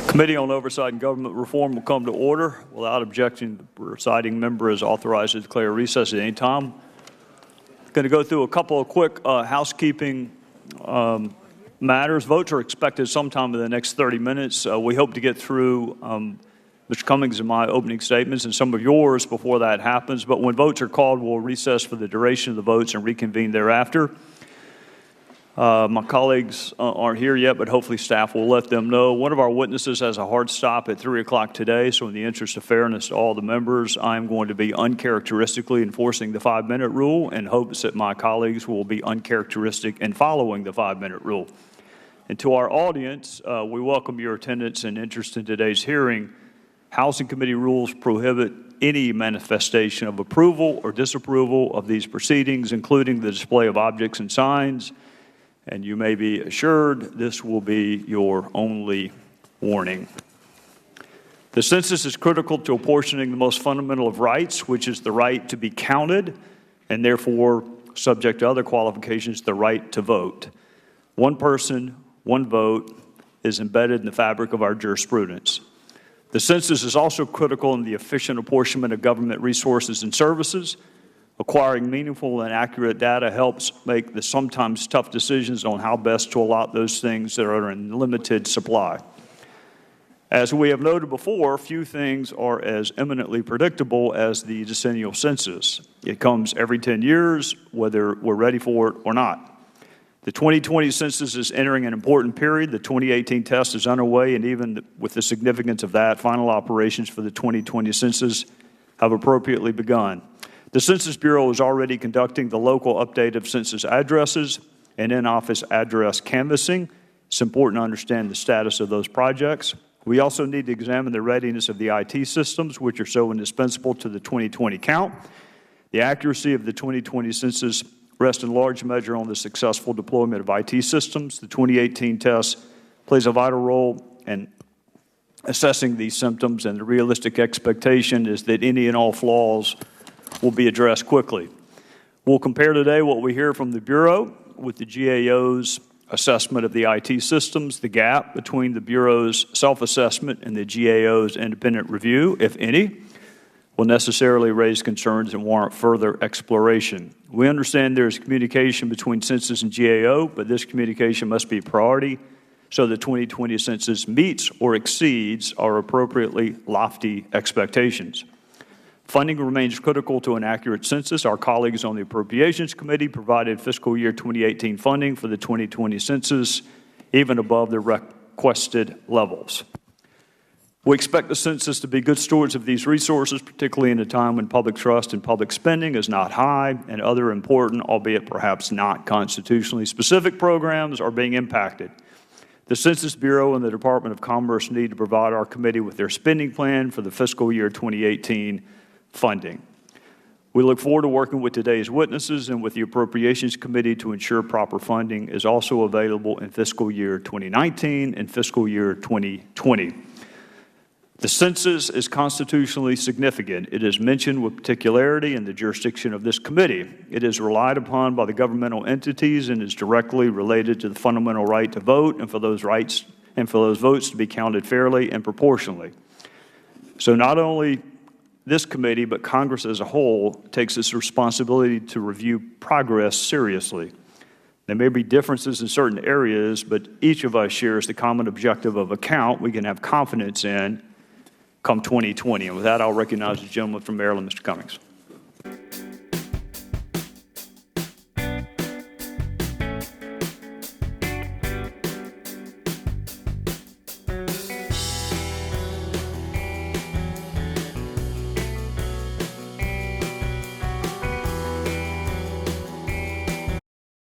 Committee on Oversight and Government Reform will come to order. Without objection, the presiding member is authorized to declare recess at any time. I'm going to go through a couple of quick housekeeping matters. Votes are expected sometime in the next 30 minutes. We hope to get through Mr. Cummings and my opening statements and some of yours before that happens. But when votes are called, we'll recess for the duration of the votes and reconvene thereafter. My colleagues aren't here yet, but hopefully staff will let them know. One of our witnesses has a hard stop at 3 o'clock today, so in the interest of fairness to all the members, I'm going to be uncharacteristically enforcing the 5-minute rule in hopes that my colleagues will be uncharacteristic in following the 5-minute rule. And to our audience, we welcome your attendance and interest in today's hearing. Housing Committee rules prohibit any manifestation of approval or disapproval of these proceedings, including the display of objects and signs. And you may be assured this will be your only warning. The census is critical to apportioning the most fundamental of rights, which is the right to be counted, and therefore, subject to other qualifications, the right to vote. One person, one vote is embedded in the fabric of our jurisprudence. The census is also critical in the efficient apportionment of government resources and services. Acquiring meaningful and accurate data helps make the sometimes tough decisions on how best to allot those things that are in limited supply. As we have noted before, few things are as eminently predictable as the decennial census. It comes every 10 years, whether we're ready for it or not. The 2020 census is entering an important period. The 2018 test is underway, and even with the significance of that, final operations for the 2020 census have appropriately begun. The Census Bureau is already conducting the local update of census addresses and in-office address canvassing. It's important to understand the status of those projects. We also need to examine the readiness of the IT systems, which are so indispensable to the 2020 count. The accuracy of the 2020 census rests in large measure on the successful deployment of IT systems. The 2018 test plays a vital role in assessing these symptoms, and the realistic expectation is that any and all flaws will be addressed quickly. We'll compare today what we hear from the Bureau with the GAO's assessment of the IT systems. The gap between the Bureau's self-assessment and the GAO's independent review, if any, will necessarily raise concerns and warrant further exploration. We understand there is communication between Census and GAO, but this communication must be a priority so the 2020 census meets or exceeds our appropriately lofty expectations. Funding remains critical to an accurate census. Our colleagues on the Appropriations Committee provided fiscal year 2018 funding for the 2020 census, even above the requested levels. We expect the census to be good stewards of these resources, particularly in a time when public trust and public spending is not high and other important, albeit perhaps not constitutionally specific programs are being impacted. The Census Bureau and the Department of Commerce need to provide our committee with their spending plan for the fiscal year 2018 funding. We look forward to working with today's witnesses and with the Appropriations Committee to ensure proper funding is also available in fiscal year 2019 and fiscal year 2020. The census is constitutionally significant. It is mentioned with particularity in the jurisdiction of this committee. It is relied upon by the governmental entities and is directly related to the fundamental right to vote and for those rights and for those votes to be counted fairly and proportionally. So not only this committee, but Congress as a whole takes its responsibility to review progress seriously. There may be differences in certain areas, but each of us shares the common objective of a count we can have confidence in come 2020. And with that, I'll recognize the gentleman from Maryland, Mr. Cummings.